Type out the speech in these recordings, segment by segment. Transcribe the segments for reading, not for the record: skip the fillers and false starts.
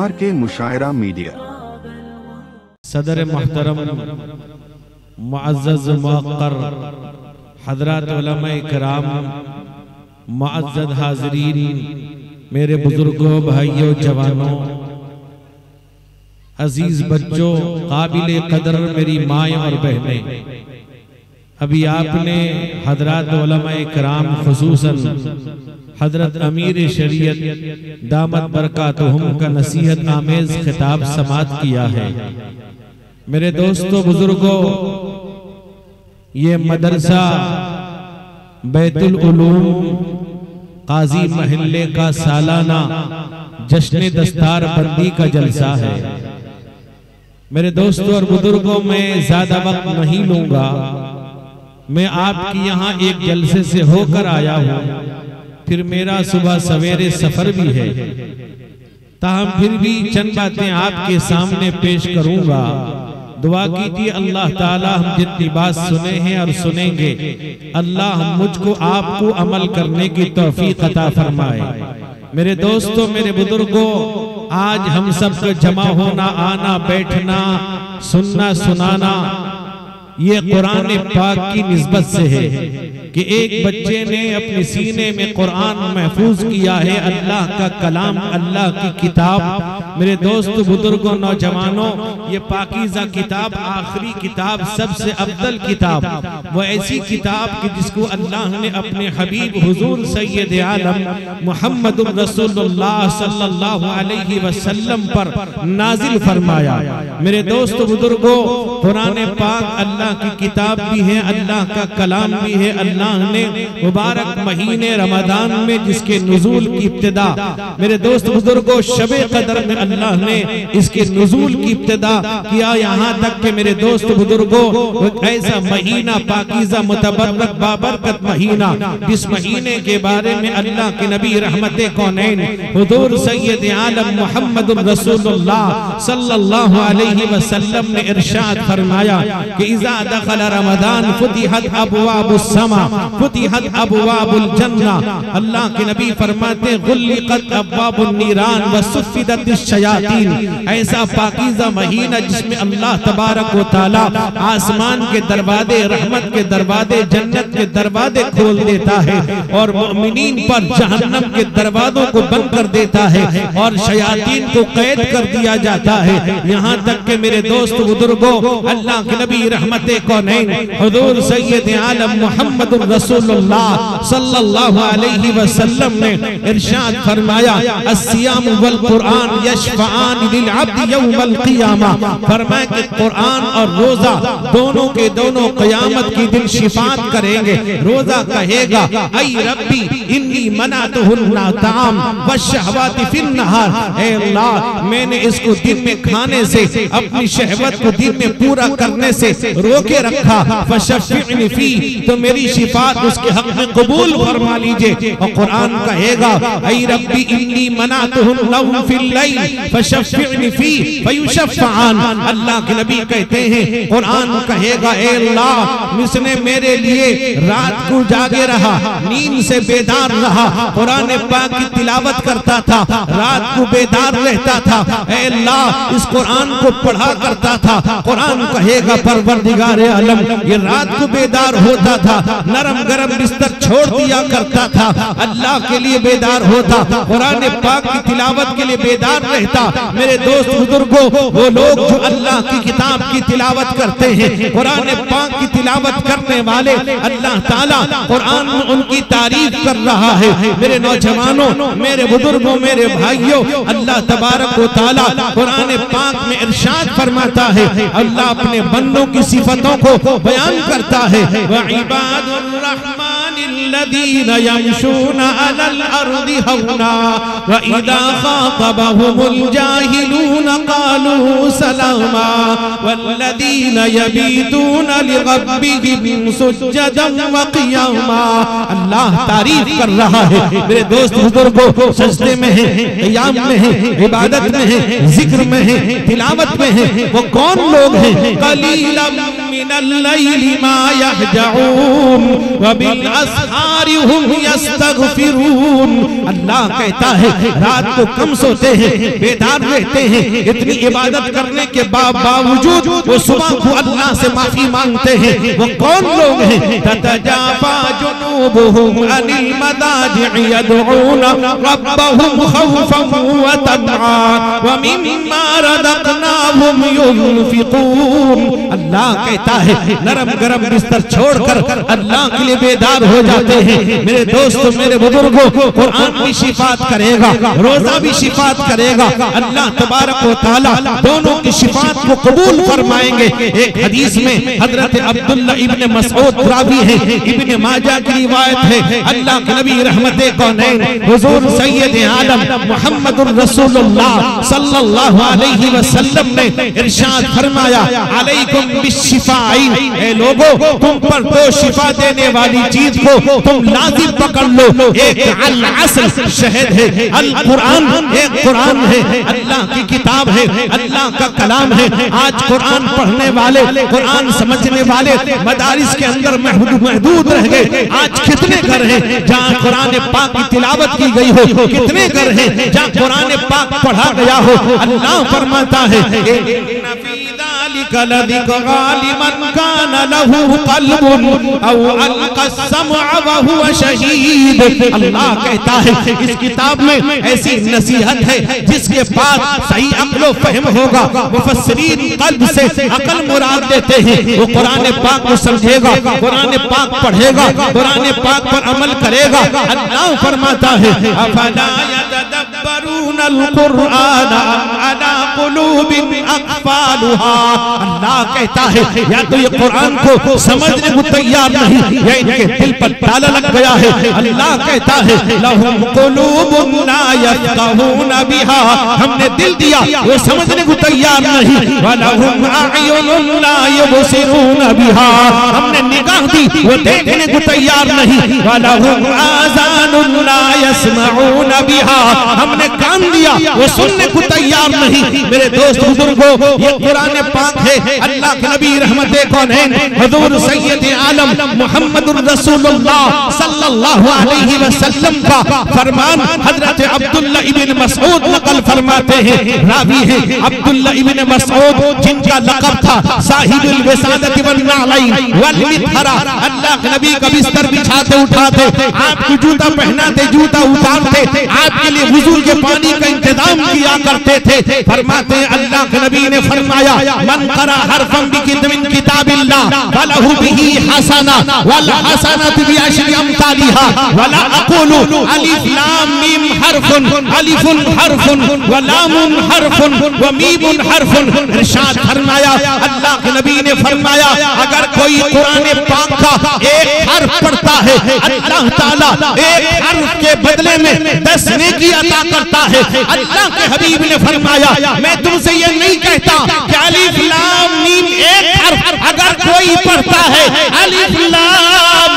RK मुशायरा media. सदर मोहतरम मुअज़्ज़ज़ मुअक्कर हज़रात उलमाए किराम, मुअज़्ज़ज़ हाज़रीन, मेरे बुजुर्गों, भाइयों, जवानों, अजीज बच्चों, काबिल कदर मेरी माएँ और बहनें, अभी आपने हज़रात उलमाए किराम खुसूसन हज़रत अमीर शरीयत दामत बरकातुहुम का नसीहत आमेज खिताब समात किया है। मेरे दोस्तों, बुजुर्गों, ये मदरसा बैतुल उलूम काजी महल्ले का सालाना जश्न दस्तार बंदी का जलसा है। मेरे दोस्तों और बुजुर्गों, मैं ज्यादा वक्त नहीं लूंगा। मैं आपकी यहाँ एक जलसे से होकर आया हूँ, फिर मेरा सुबह सवेरे सफर भी है, ताहम फिर भी चंद बातें आपके सामने पेश करूंगा। दुआ कीजिए अल्लाह ताला हम जितनी बात सुने हैं और सुनेंगे, अल्लाह मुझको आपको अमल करने की तौफीक अता फरमाए। मेरे दोस्तों, मेरे बुजुर्गों, आज हम सबको जमा होना, आना, बैठना, सुनना, सुनाना ये कुरान पाक की निस्बत से है कि एक बच्चे ने अपने सीने में कुरान महफूज किया है, अल्लाह का कलाम, अल्लाह की किताब। मेरे दोस्तों, बुजुर्गों, नौजवानों, ये पाकीज़ा किताब, आखिरी किताब, सबसे अफजल किताब, वो ऐसी किताब कि जिसको अल्लाह ने अपने हबीब हुजूर सैयद आलम मुहम्मद रसूलुल्लाह सल्लल्लाहु अलैहि वसल्लम पर नाजिल फरमाया। मेरे दोस्तों, बुजुर्गों, कुरान पाक अल्लाह की किताब भी है, अल्लाह का कलाम भी है। अल्लाह ने मुबारक महीने रमजान में जिसके नुज़ूल की इब्तिदा, मेरे दोस्त बुजुर्गों, शबे कदर में अल्लाह ने इसके नुज़ूल की इब्तिदा किया। यहाँ तक के मेरे दोस्त बुजुर्गों, ऐसा महीना पाकीज़ा मुतबर्रक बाबरकत महीना, जिस महीने के बारे में अल्लाह के नबी रहमते कौनैन हुजूर सैयद आलम मुहम्मद रसूलुल्लाह सल्लल्लाहु अलैहि वसल्लम ने इरशाद फरमाया कि इज़ा दखल रमज़ान फुतिहत अबवाबुस समा फुतिहत अबवाबुल जन्ना। अल्लाह के नबी फरमाते गुल्लिकत अबवाबुन नीरान व सुफ़िदतिश शयातीन। ऐसा पाकीज़ा महीना जिसमें अल्लाह तबारक व तआला आसमान के दरवाजे, रहमत के दरवाजे, जन्नत के दरवाजे खोल देता है और मुमिनीन पर जहन्नम के दरवाजों को बंद कर देता है और शयातीन को कैद कर दिया जाता है। यहाँ तक के मेरे दोस्त बुजुर्गों, अल्लाह के नबी रहमते कौनैन हुजूर सैयद आलम मुहम्मद रसूलुल्लाह सल्लल्लाहु अलैहि वसल्लम ने इरशाद फरमाया अस्सियाम वल कुरान यशफाआन लिल अब्द यौमल क़ियामा। फरमाया कि कुरान और रोजा दोनों के दोनों क़यामत की दिन शिफात करेंगे। रोजा कहेगा ऐ रब्बी इन्नी मनातुहुन्ना ताम वशहवाति फिन नहार। ऐ अल्लाह, मैंने इसको दिन में खाने से, अपनी शहवत को दिन में पूरा करने से रोके रखा। फशफ़िअनी फी, तो मेरी शिफात उसके हक में कबूल फरमा लीजिए। और कुरान कहेगा ऐ रब्बी इन्नी मनातुहुन नौम फिल लैल फशफ़िअनी फी फयुशफ़अन। अल्लाह के नबी कहते हैं, कुरान कहेगा ऐ अल्लाह, इसने मेरे लिए रात को जागे रहा, नींद से बेदार रहा, कुरान पाक की तिलावत करता था, रात को बेदार रहता था। ऐ अल्लाह, इस कुरान को पढ़ा करता था। कुरान कहेगा परवरदिगार आलम, ये रात को बेदार होता था, नरम गरम बिस्तर छोड़ दिया करता था, अल्लाह के लिए बेदार होता, कुरान पाक की तिलावत के लिए बेदार रहता। मेरे दोस्त बुजुर्गों, वो लोग जो अल्लाह की किताब की तिलावत करते हैं, कुरान पाक की तिलावत करने वाले, अल्लाह ताला कुरान में उनकी तारीफ कर रहा है। मेरे नौजवानों, मेरे बुजुर्गों, मेरे भाइयों, अल्लाह तबारक व तआला कुरान पाक में इरशाद फरमाता है, अल्लाह अपने बंदों की सिफतों को बयान करता है। व इबादुर रहमानिल्लज़ीना यमशूना अलल अर्दि हौना व इज़ा ख़ातबहुमुल जाहिलूना क़ालू सलामा वल्लज़ीना यबीतूना लिरब्बिहिम सुज्जदन व क़ियामा। अल्लाह तारीफ कर रहा है। मेरे दोस्त बुजुर्गों, सजदे में है, क़ियाम में है, इबादत में है, जिक्र में है, तिलावत में है। वो कौन लोग हैं? क़लीलन मिनल लैली मा यहजऊन व बिल अस्हारि हुम यस्तगफिरून। अल्लाह कहता है रात को कम सोते हैं, बेदार रहते हैं, इतनी इबादत करने के बावजूद वो सुबह को अल्लाह से माफी मांगते हैं। वो कौन लोग हैं? ततजाफा जुनूबुहुम अनिल मदाजि'i यदऊना रब्बहुम खौफन व तमआ व मिम्मा रज़क़नाहुम युनफिकून। अल्लाह कहता है नरम गरम बिस्तर छोड़कर अल्लाह के लिए बेदार हो जाते हैं। मेरे दोस्तों, मेरे बुजुर्गों, कुरान भी शिफात करेगा, रोजा भी शिफात करेगा। अल्लाह तबारक व तआला दोनों की शिफात को कबूल फरमाएंगे। एक हदीस में हजरत अब्दुल्ला इब्न मसऊद रावी है, इब्न माजा की रिवायत है। अल्लाह के नबी रहमते कौनैन हुजूर सैयद आलम मुहम्मदुर रसूलुल्लाह सल्लल्लाहु अलैहि वसल्लम ने इरशाद फरमाया, अलैकुम बिश्शिफाइन, ए लोगों तुम पर दो शिफा देने वाली चीज को तुम लाजिम पकड़ लो। एक अल अस्ल शहद है, अल कुरान एक कुरान है, अल्लाह की किताब है, अल्लाह का कलाम है। आज कुरान पढ़ने वाले, कुरान समझने वाले मदारिस के अंदर महदूद रह गए। आज कितने घर हैं जहाँ कुरान पाक की तिलावत की गई हो, कितने घर हैं जहाँ कुरान पाक पढ़ा गया हो। अल्लाह फरमाता है अल्लाह कहता है इस किताब में ऐसी नसीहत है जिसके बाद सही अक्ल फहम होगा। मुफस्सिरीन कल्ब से अकल मुराद देते हैं। वो कुरान पाक को समझेगा, कुरान पाक पढ़ेगा, कुरान पाक पर अमल करेगा। अल्लाह फरमाता है अफला यतदब्बरूनल कुरआन अला कुलूबिन अक़फ़ालुहा। अल्लाह कहता है या तो ये कुरान को समझने को तैयार नहीं या इनके दिल पर ताला लग गया है। अल्लाह कहता है लहुम कुलूबुन ला यफ़क़हूना बिहा, हमने दिल दिया वो समझने को तैयार नहीं। वलहुम अअयुनुन ला युबसिरूना बिहा, हमने निगाह दी वो देखने को तैयार नहीं। वलहुम आज़ानुन ला यस्मऊना बिहा, हमने कान दिया वो सुनने को तैयार नहीं। मेरे दोस्त बुजुर्गों, ये कुरान पाक है अल्लाह के नबी रहमते कौनैन हुजूर सैयद आलम मुहम्मदुर रसूलुल्लाह सल्लल्लाहु अलैहि वसल्लम का फरमान हजरत अब्दुल्ला इब्न मसऊद नकल फरमाते हैं। रावी है अब्दुल्ला इब्न मसऊद जिनका लक़ब था साहिबुल विसादत वन नालैन वल मितहरा। अल्लाह के नबी का बिस्तर बिछाते उठाते, आपको जूता पहनाते, जूता उतारते, आपके लिए वुजू के पानी का इंतजाम किया करते थे। फरमाते अल्लाह के नबी ने फरमाया मन करा हरफन बिकितमिन किताबिल्लाह फलहु बिही हसना वल हसनतु बिअशरि अमसालिहा वला अक़ूलु अलिफ लाम मीम हरफुन अलिफुन हरफुन व लामुन हरफुन व मीमुन हरफुन। इरशाद फरमाया अल्लाह के नबी ने फरमाया अगर कोई कुरान पाक का एक हर्फ पढ़ता है अल्लाह ताला एक हर्फ के बदले में 10 नेकी अता करता है। अल्लाह के हबीब ने फरमाया मैं तुमसे ये नहीं कहता कि अलिफ लाम मीम एक हर्फ अगर कोई पढ़ता है अलिफ लाम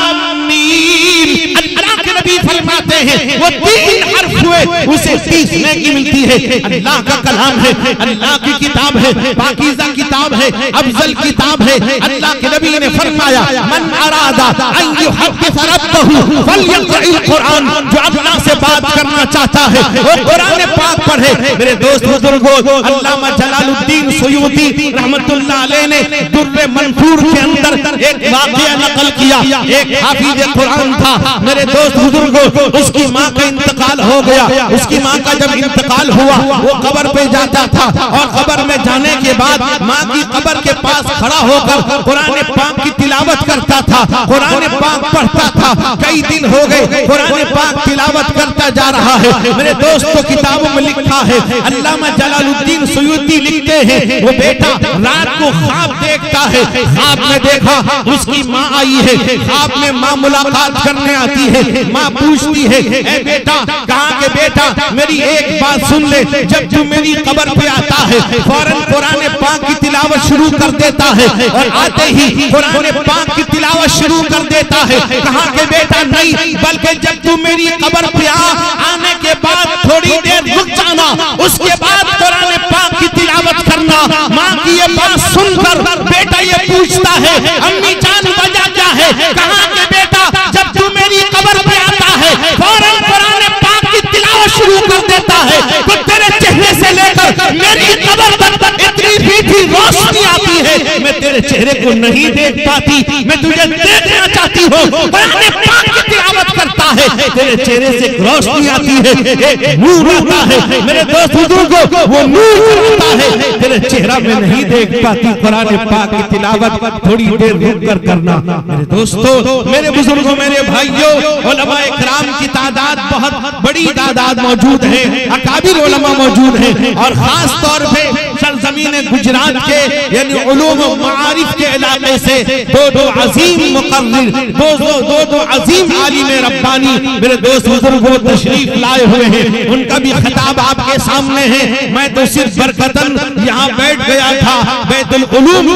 मीम, अल्लाह के नबी फरमाते हैं वो 3 हर्फ हुए उसे 30 नेकी मिलती है। अल्लाह का कलाम है, अल्लाह की किताब है, पाकीज़ा किताब है, अफजल किताब है। अल्लाह के नबी ने फरमाया मन अरादा अन युहद्दिस रब्बहु फलयक़रअल कुरान, जो अल्लाह से बात करना चाहता है वो कुरान पाक पढ़े। मेरे दोस्त बुजुर्गों, अल्लामा जलालुद्दीन सुयूती रहमतुल्लाह अलैह ने दुर्र मंसूर के अंदर एक वाक़या नकल किया। एक हाफिज कुरान था मेरे दोस्त बुजुर्गों, उसकी माँ का इंतकाल हो गया। उसकी माँ का जब इंतकाल हुआ वो कब्र पे जाता था और कब्र में जाने के बाद माँ की कब्र के पास खड़ा होकर कुरान पाक की तिलावत करता था, कुरान पाक पढ़ता था। कई दिन हो गए कुरान पाक तिलावत करता जा रहा है। मेरे दोस्तों किताबों में लिखा है, अल्लामा जलालुद्दीन सुयूती लिखते हैं वो बेटा रात को ख्वाब देखता है। ख्वाब में देखा उसकी माँ आई है, ख्वाब में माँ मुलाकात करने आती है। माँ पूछती है ए बेटा कहाँ के बेटा, मेरी एक बात सुन ले, जब तू मेरी कब्र पे आता है फौरन कुरान पाक की तिलावत शुरू कर देता है और आते ही कुरान पाक की तिलावत शुरू कर देता है। कहाँ के बेटा नहीं, बल्कि जब तू मेरी कब्र पे आने के बाद थोड़ी देर रुक जाना, उसके बाद कुरान पाक की तिलावत करना। माँ की ये बात सुनकर बेटा ये पूछता है, अम्मी जान वजह क्या है? कहा कि बेटा जब तू मेरी कब्र पे आता है फौरन कुरान पाक की तिलावत शुरू कर देता है, तो तेरे चेहरे से लेकर मेरी कब्र तक इतनी मीठी रोशनी आती है, मैं तेरे चेहरे को नहीं देख पाती, मैं तुझे देखना चाहती हूँ। कुरान पाक की तिलावत करता है, तेरे चेहरे से रोशनी आती है, एक नूर आता है। मेरे दोस्त बुजुर्गों, वो नूर आता है, तेरे चेहरा में नहीं देख पाती। कुरान पाक की तिलावत थोड़ी देर रुक कर करना। मेरे दोस्तों, मेरे बुजुर्गों, मेरे भाइयों, उलमा इकराम की तादाद बहुत बड़ी तादाद मौजूद है, अकाबिर उलमा मौजूद है, और खास तौर पे सरजमीन गुजरात के यानी उलूम मारिफ के इलाके से दो अजीम मुकर्रिर, दो अजीम आलिम रब्बानी मेरे दोस्त बुजुर्गों तशरीफ लाए हुए हैं। उनका भी खिताब आपके सामने है। मैं तो सिर्फ बरकतन यहाँ बैठ गया था बैतुल उलूम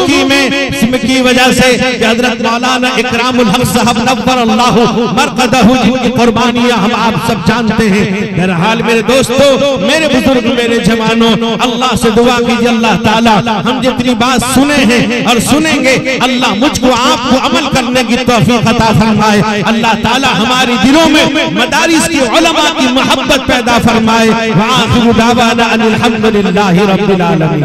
की वजह से कि हजरत मौलाना इकरामुल हक साहब नव्वरल्लाहु मरकदहु जिनकी कुर्बानियां हम आप सब जानते हैं। बहरहाल मेरे दोस्तों, मेरे बुजुर्ग, मेरे जवानों, अल्लाह से दुआ कीजिए अल्लाह ताला हम जितनी बात सुने हैं और सुनेंगे, अल्लाह मुझको आपको अमल करने की तौफीक अता फरमाए। अल्लाह ताला हमारे दिलों में मदारिस की उलमा की मोहब्बत पैदा फरमाए। व आखिरु दावाना अनिल हम्दुलिल्लाहि रब्बिल आलमीन।